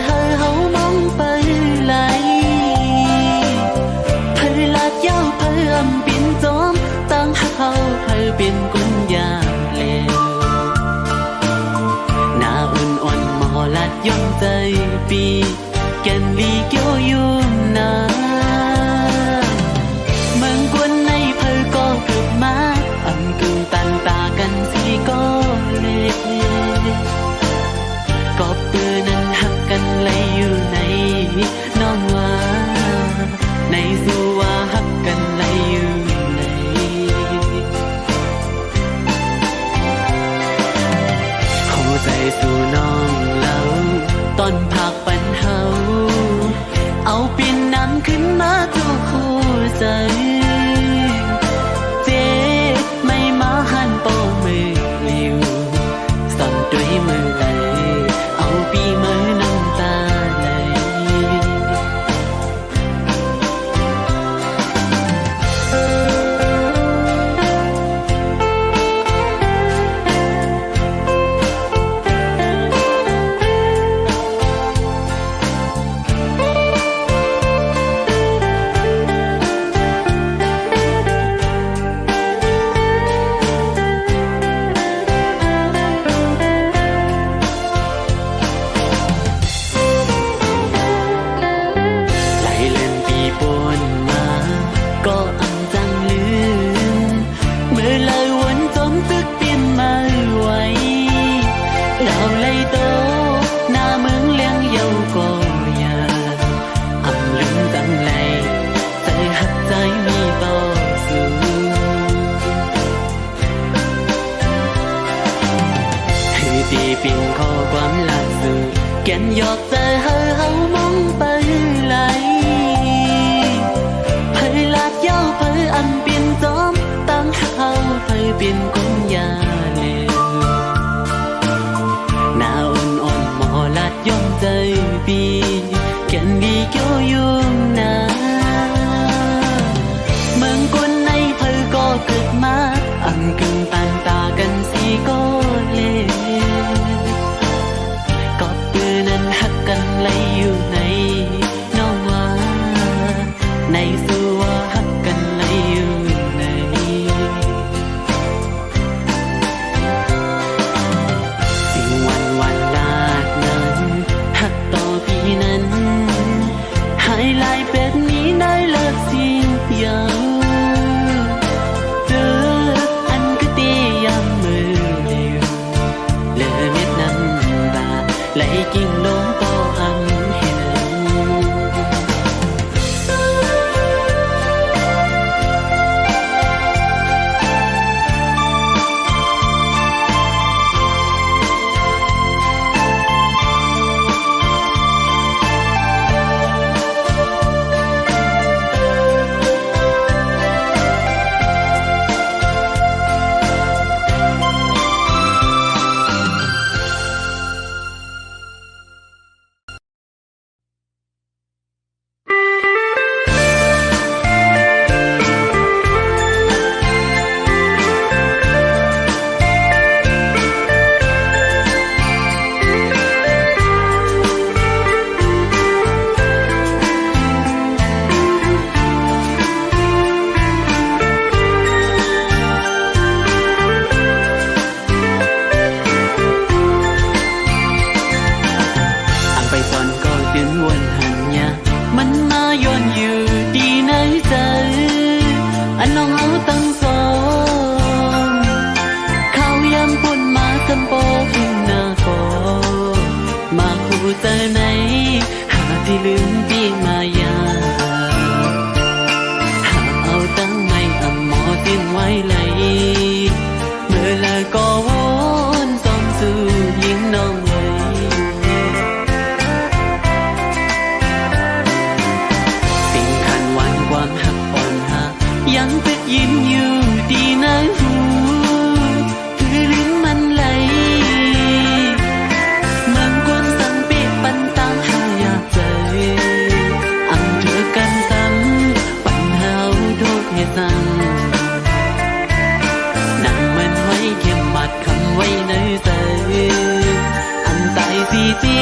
hơi hấu mong bay lại hơi lạt dao hơi âm biến gió tăng hắc hậu hơi biến cũng già lệ na ôn ôn mò lạt yong tay pi ken ly kêu yum na mừng quân này hơi có cực má âm cương tan taกันสิก็เลยก็ปืนนั้นหักกันเลยอยู่ในน้องว่าในสู่ว่าหักกันเลยอยู่ในหัวใจสู่น้องเล่าตอนพักปันเฮาเอาปีนน้ำขึ้นมาทุกคู่ใจมือไหลเอาปีมือน้ำตาไหลปิ่นข้อความหลักสื่อแก่นหยอกใจเฮามองไปไหลเผยลาดยาวเผยอันเปลี่ยนจอมตั้งเฮาเผยเปลี่ยนกงยาเลวหน้าอ่อนอ่อนหมอลาดย่อมใจปีแก่นดีเกี่ยวยุ่งนาเมืองกุนในเผยก็เกิดมาอังกึ่งตันตากันสิก็เลวกันเลยอยู่ในน้องว่าในสู่ว่าหักกันเลยอยู่ในสิ่งวันลาดนั้นหักต่อพี่นั้นหายลายแบบนี้ได้เลิกสิ่งยาวเจออันก็ตียามมือเดียวเลอเม็ดน้ำตาไหลกิ่งลงที่ลืมปีมายาหากเอาตั้งไม่อำหมอสิ้นไว้เลยเมื่อลาก็วนซ้อมสู่ยิงน้องไว้สิ่งขันวันความหักอ่อนหายังเป็ดยิ้มอยู่ดีนะหูคือลิ้นมันไหลนั่งมันไว้เข้มมัดคำไว้ในใจอันตายสิจี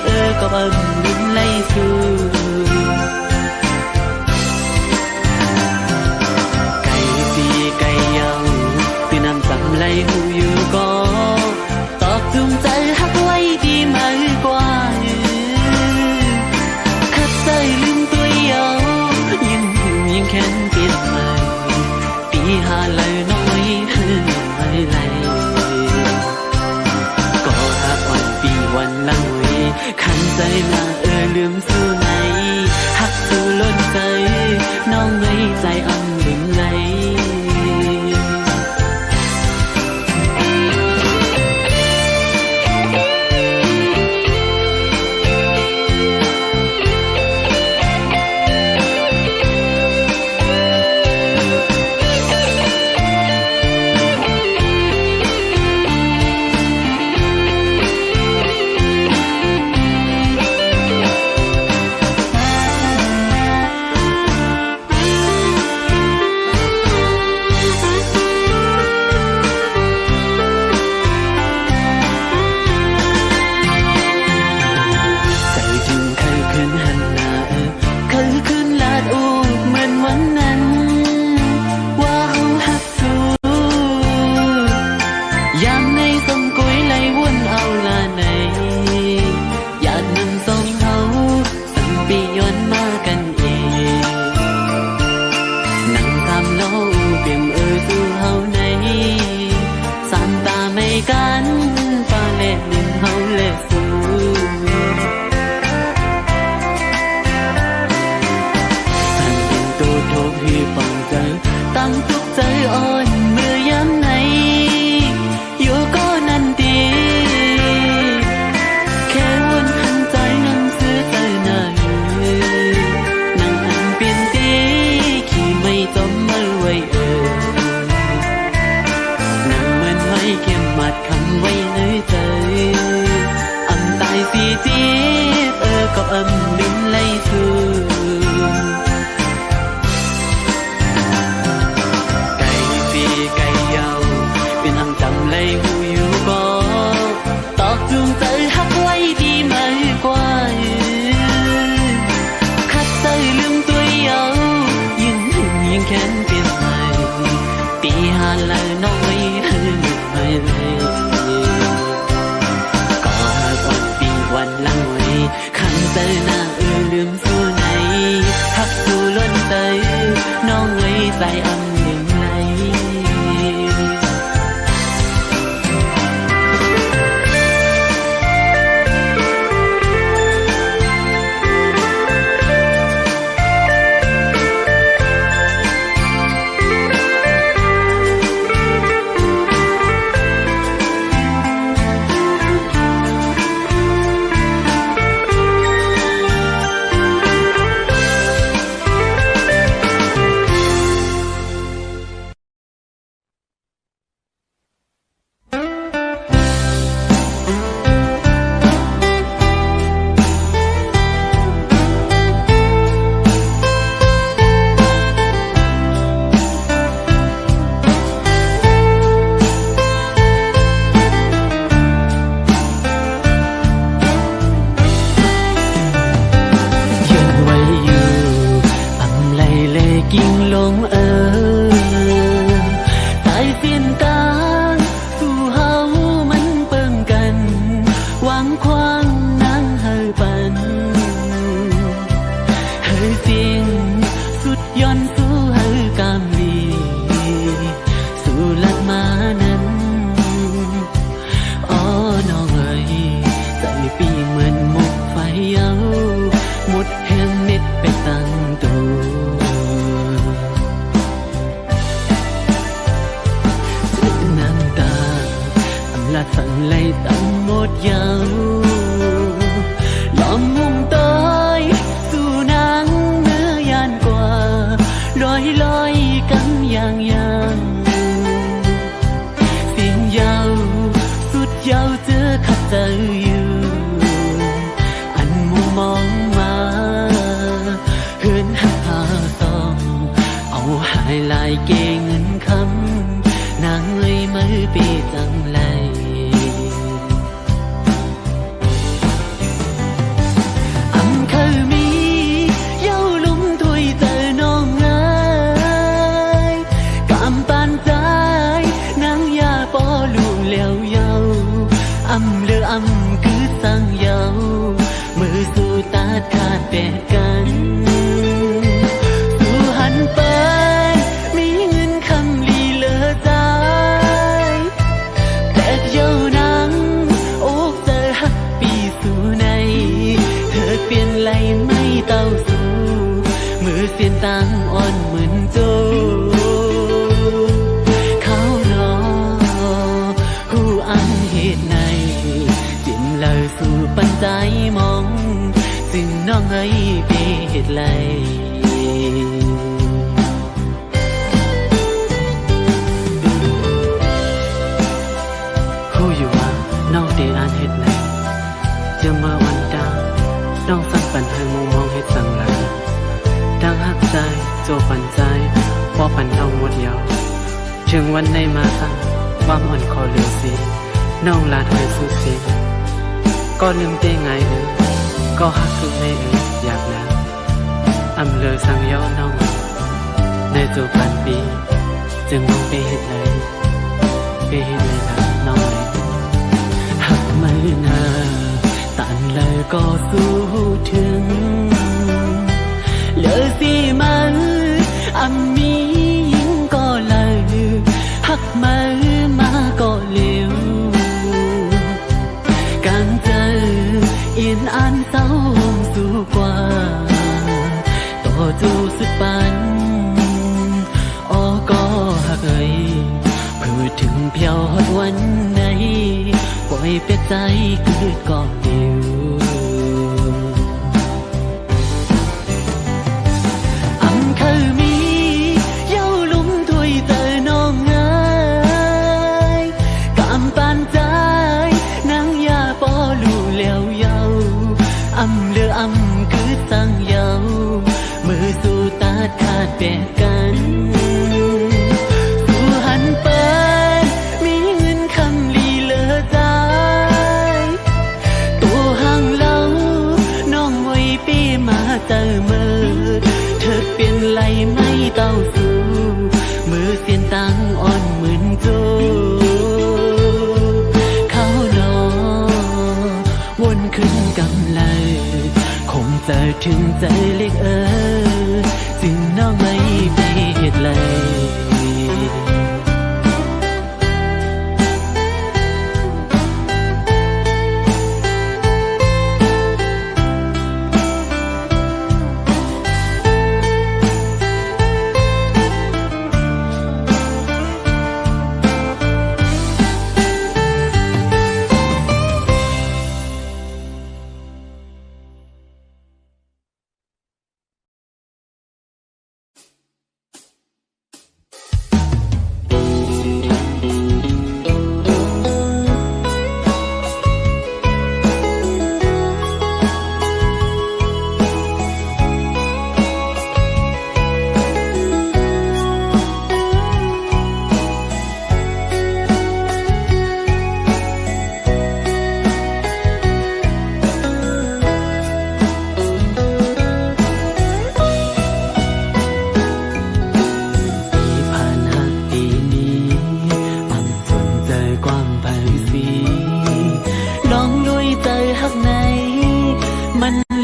บก็ có ân đứng lấy xưa cây phi cây dầu từ năm tầm lấy hù yêu có tọt dungใจฮักไว้ดีมากกว่าคัดใจลืมตัวเยายังหิวยังแค้นเปลี่ยนใหม่ปีหาเลยน้อยคืออะไรก็หักวันปีวันหลังไว้ขันใจมาลืมสู้ไหนหักสู้ล้นใจน้องไว้ใจอ่ำลืมไหลcó âm đứng lấy thương cây phi cây dầu bên hàng tầm lấy hù yêu có tọt dung tới hắc quay đi mây qua khát tay lưng tôi yêu nhưng khen tiền này tỷ hà lời nói hơn lời cóวันปีวันหลังไว้ขันเตยหน้าลืมสู้ไหนหักสู้ล้นเตยน้องไว้ใจอ่ำลืมไหล แปดกันสู่หันไปมีเงินคำลีเลอใจแต่เย้านังโอกเจอหักปีสู่ในเธอเปลี่ยนไหลไม่เต้าสู่มือเสียนตังอ่อนเหมือนโจเขานอหูอันเหตุในจิมเลยสู่ปัญใจมองซึ่งน้องเอ้ยเปเหตุไรคู่อยู่ว่าน้องเดอ่านเหตุไหนจะมาวันดาน้องสั่งปันให้มุมมองเหตุสั่งหลายดังหักใจโจปันใจพอปันเอาหมดยาวถึงวันในมาสั่งความอ่อนคอเหลือสีน้องลาถอยสู้สีก็ลืมเต้ไงก็หักคือไม่อยากนะอำเลยสั่งย้อนน้องในจูปันปีจึงมองไปเหตุไรนะน้องเลยหักไม่นาตันเลยก็สู้ถึงเลยสิมันมียิ่งก็เลยหักมาก็เร็วกางเจอเอียนอันเศร้าสู่กว่าต่อจูสุดปันก็หักพูดถึงเพียวฮอดวันไหนปล่อยเปียใจคือก็เดียวเคยมีเย้าลุ่มถวยเจอน้องเอ้ยกำปานใจนางยาปอลู่แล้วเย้าเลือคือสั่งเย้ามือสู่ตาดขาดแบกกันสู่หันไปมีเงินคำลีเลอใจตัวห่างเล่าน้องไว้ปีมาเจอมือเธอเปลี่ยนไหลไม่เต้าสู่มือเสียนตังอ่อนเหมือนโจเขานอวนขึ้นกำไลคงเจอถึงใจเล็กจึงน้องไม่ไปเหตุไร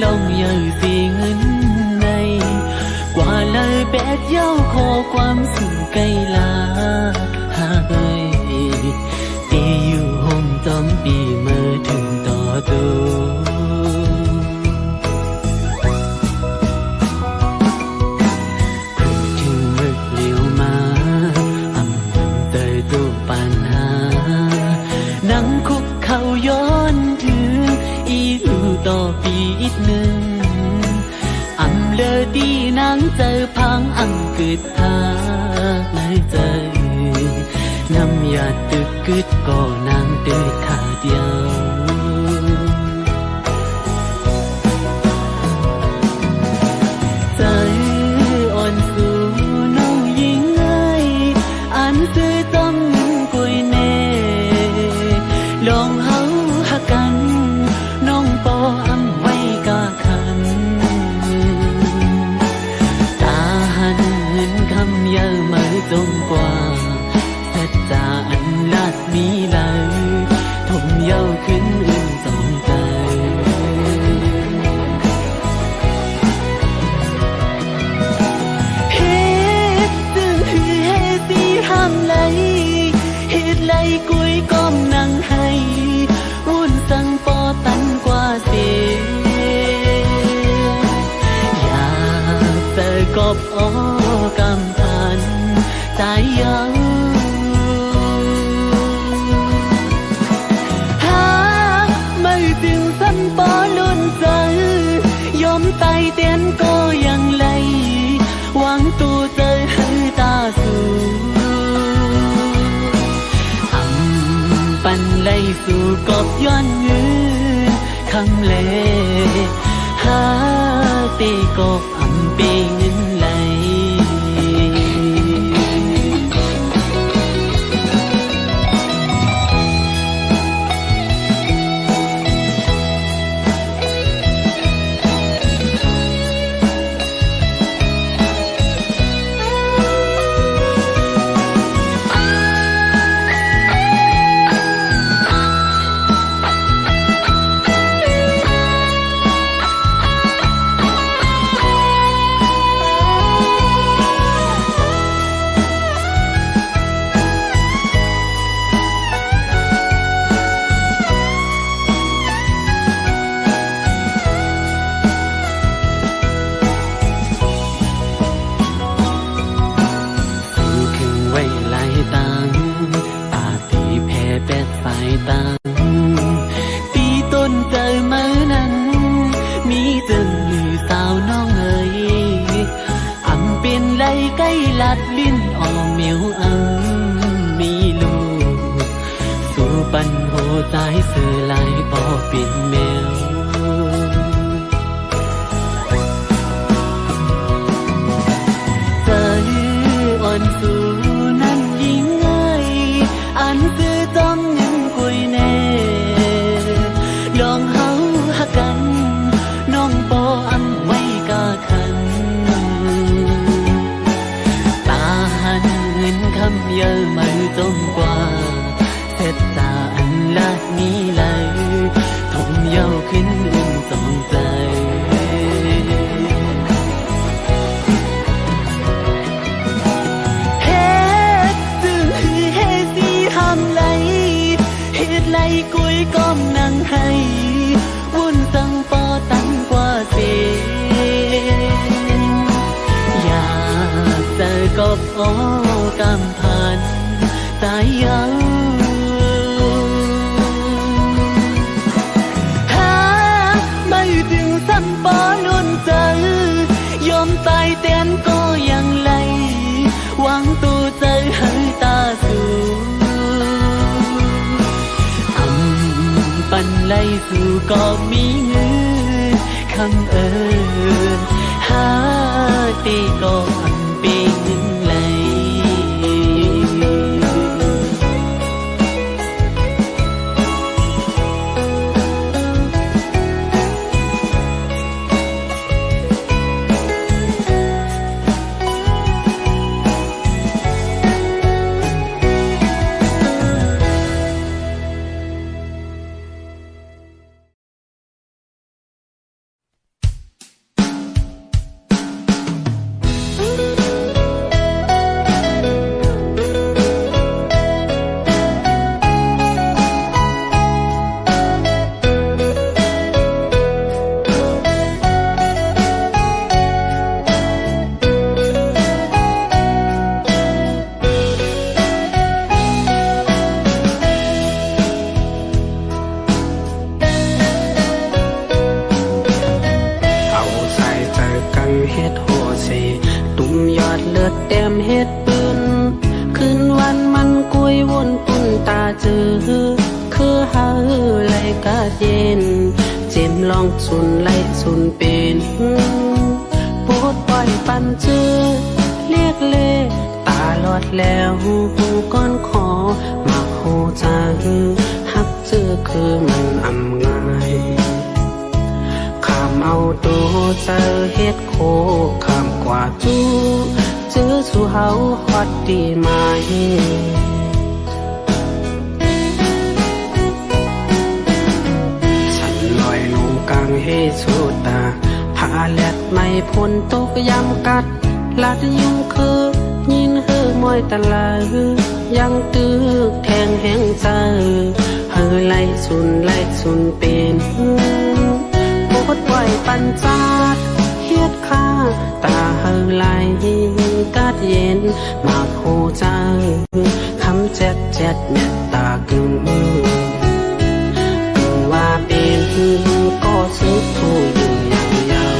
ลงเยอะสีเงินในกว่าเลยแปดเย้าขอความสุขไกลลาหาเอ้ยตีอยู่ห้องจอมปีเมื่อถึงต่อตัวพูดถึงมึกเลี้ยวมาใจตัวปัญหานั่งคุกเขาย้อนถึงอีลูต่อปีอีกหนึ่งเลอดีนางเจอพังเกิดทางในใจน้ำยาตึกกึดก็นางเดินขาเดียวใจอ่อนสู่น้องยิ่งไงอันซื้อจำเงินกวยเน่ลองเฮาหักกันน้องปอไว้กาคันคำเยอะมาจงกว่าสัจจาอันลาดมีลาย กบกำพันสายยาวหาไม่ถึงสันปอลุ่นใจยอมตายเตียนก็ยังไหลหวังตัวเจอให้ตาสูปันไล่สู่กบย้อนยืนคำเลหาตีกบอำปีเงินไหลปีต้นเจอเมื่อนั้นมีจึงหรือสาวน้องเอ๋ยอำเป็นไรใกล้ลัดลิ้นออมเหมียวมีลูกสู่ปันโหใจเสือลายปอเป็นแมวเจออ่อนสู่นั้นยิ่งเอ๋ยอันคือจอมลองเฮาหักกันน้องปออำไว้กาคันตาหันเงินคำเยอะไม่จมกว่าเสร็จตาอันละนี้เลยทงเยาขึ้นอุ่นสองใจเฮ็ดจึงคือเฮสีห้ามไหลเฮ็ดไหลกุยก้มนั่งให้วุ่นตั้งปอตั้งกว่าเสียอยากเจอกบกำพันสายยาวหาไม่ถึงสันปอลุ่นเจอยอมตายเตียนก็ยังไหลหวังตัวเจอให้ตาสูปันไล่สู่ก็มีเงินคำเอิญหาตีก็อันปีเงินไหลเฮ็ดโหสีตุ่มยอดเลือดแต้มเฮ็ดปืนคืนวันมันกุยวนปุ่นตาจือคือหาไหลกาเย็นเจมลองสุนไหลสุนเป็นโปรดปล่อยปันจือเรียกเลตาลอดแล้วหูก้อนขอมาโหจาหักจือคือมันอำง่ายเอาตัวเจอเฮ็ดโคคำกว่าจูเจอสู่เฮาฮอดดีไหมฉันลอยลงกลางเฮสุตาผาแลดไม่พ้นตกยำกัดลัดยุงคือยินเฮือมอยตะลายังตึกแทงแห้งใจเฮอไล่สุนเป็นปวดไหวปันจาดเฮ็ดข้าตาเฮอไล เย็นมาโคใจคำแจ๊ดแจ๊ดเม็ดตากึ่งว่าเป็นก็ซื้อผู้อยู่อย่างยาว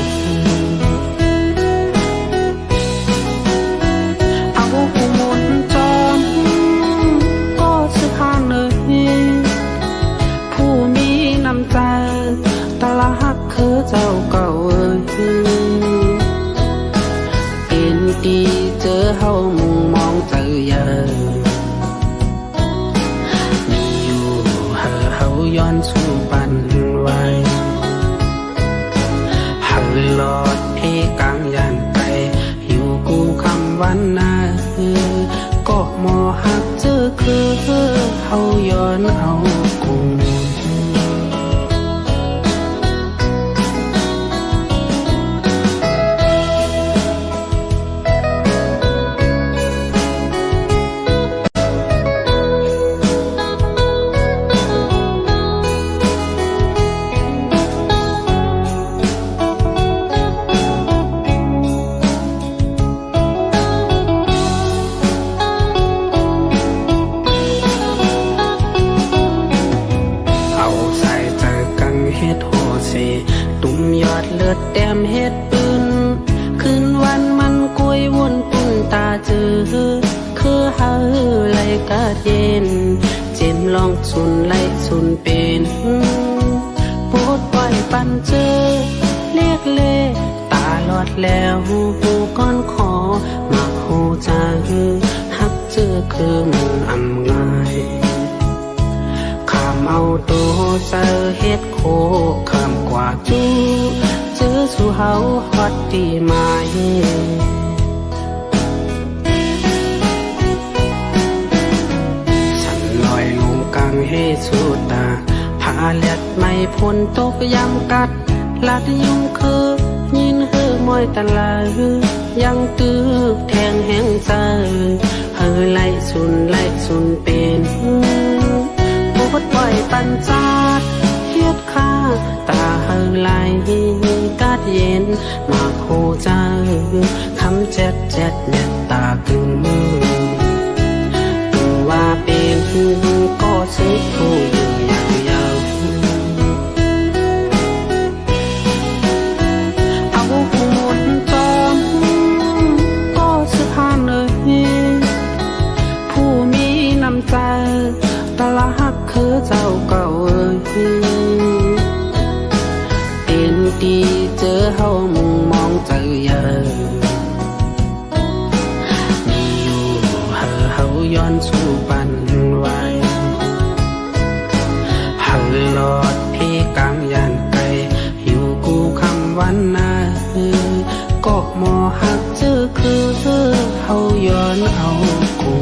เอาผู้หมดจอมก็ซื้อข้างเลยผู้มีน้ำใจตลาหักคือเจ้าเก่าเป็นดีเจอเฮามุงมองเจอเยอะมีอยู่เฮาย้อนสู่ปันไว้เฮาหลอดพี่กลางยันไปอยู่กูคำวันนาก็มอหักเจอคือเฮาย้อนเอากูตุ่มยอดเลือดแต้มเฮ็ดปืนคืนวันมันกวยวนปุ่นตาเจอคือเฮาไหลกาดเย็นเจมลองสุนไหลสุนเป็นปวดปล่อยปันเจอเรียกเล่ตาลอดแล้วหูก้อนขอมาหูจาหักเจอคือมันอำง่ายเอาตัวเจอเฮ็ดโคคำกว่าจูเจอสู่เฮาฮอดดีไหมฉันลอยลงกลางเฮสุตาผาเล็ดไม่พ้นตกยำกัดลัดยุงคือยินเฮือมอยตะลายังตื้อแทงแห้งใจเฮอไล่สุนเป็นปวดปล่อยปันจาดเฮ็ดข้าตาเฮาไหลกาดเย็นมาโคใจคำแจ๊ดแจ๊ดเม็ดตากึ่งว่าเป็นก็ซื้อผู้อยู่อย่างยาวเอาผู้หมดจอมก็ซื้อข้างเลยผู้มีน้ำใจตลาหักคือเจ้าเก่าเป็นดีเจอเฮามุงมองเจอเยอะมีอยู่เฮาย้อนสู่ปันไว้เฮาหลอดพี่กลางยันไปอยู่กูคำวันนาก็มอหักเจอคือเฮาย้อนเอากู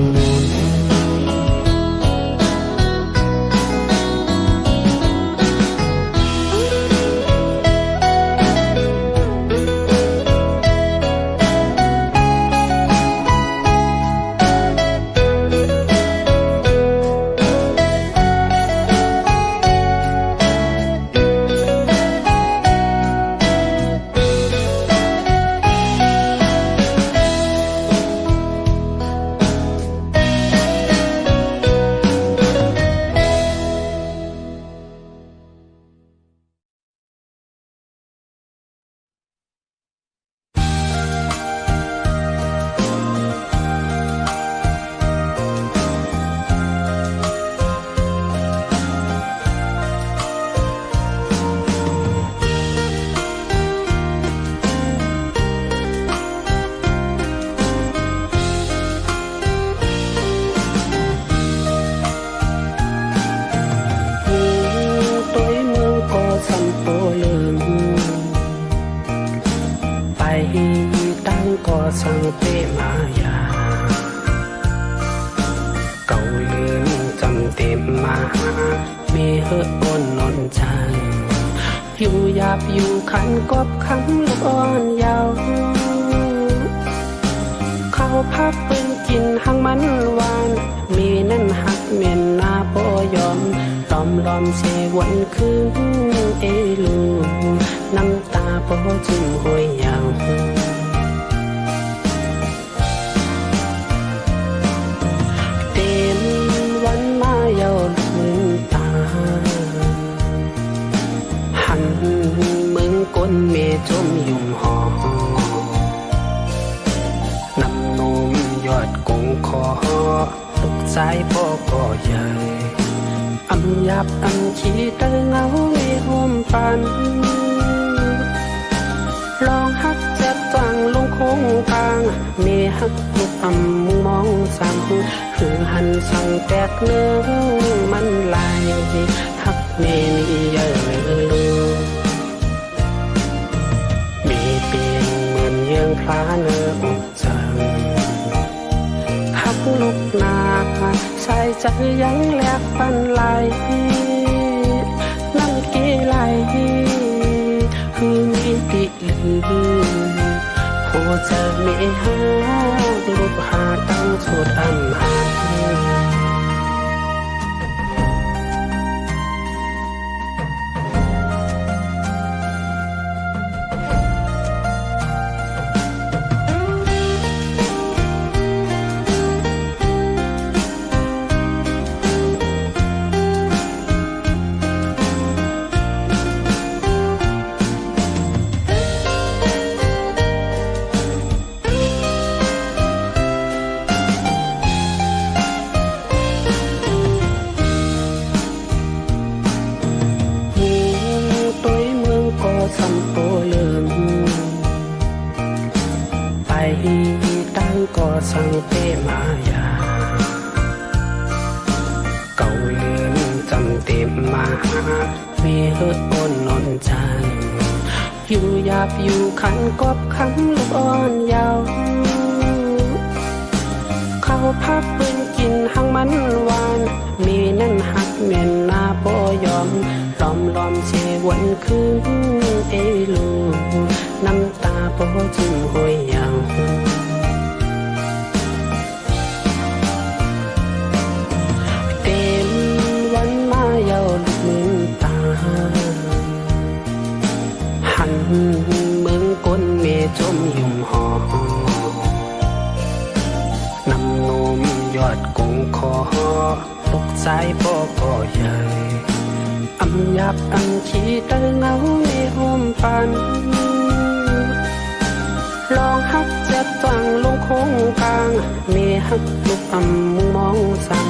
สังเตมายาเก่าลืมจำเต็มมามีเฮืออ่อนนอนใจอยู่หยาบอยู่ขันกบคำลูกอ่อนยาวเข้าพักเป็นกินหังมันหวานมีนั่นหักเมียนนาปอยอมลอมเสวันคืนเอลูน้ำตาปอจึงห้วยยาว นเมจมยุ่มหอนำนมยอดกงคอตกใจพ่อก็ใหญ่อำยับอำขี้เตอเงาเมห่มปันลองฮักจับจังลงคงกลางเมฮักลุกอำมุงมองสั่งคือหันสั่งแตกเนื้อมันลายฮักเมมีเยอะมีเปลี่ยนเหมือนเยืองพลาเนื้ออกจังฮักลุกนาใส่ใจยังแหลกปันไหลนั่งเกไหลคือมีติลือโหจะไม่หาลูกหาตั้งสุดอำหันสัมโตเลิมไปตั้งก็สังเปมายาเก่าลืมจำเต็มมาเมีเฮิดปนนนจันอยู่หยาบอยู่ขันกบคำลูกอ่อนยาวเข้าพักปืนกินหังมันหวานมีนั่นหักเมียนนาปอยอมล้อมเชวันคืนเอลูน้ำตาโปจิ้มหวยยาวเต็มวันมาเยาลูกมือตาหันเมืองก้นเมจมยุ่มหอนำนมยอดกงคอตกใจพ่อก็ใหญ่อำยับอำขี้เตอเงาเมห่มปันลองฮักจับจังลงคงกลางเมฮักลุกอำมุงมองสั่ง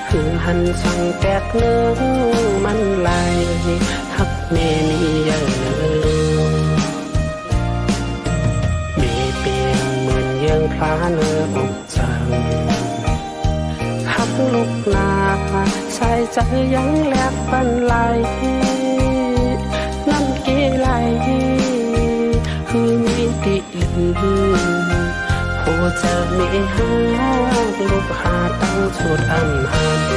คือหันสั่งแตกเนื้อมันไหลฮักเมมีเยอะเมเปลี่ยนเหมือนเยืองพลาเนื้ออกจังฮักลุกนาใส่ใจยังแหลกปันไหลน้ำเกไหลคือมีติลือโหจะไม่หาลูกหาตั้งสุดอำหัน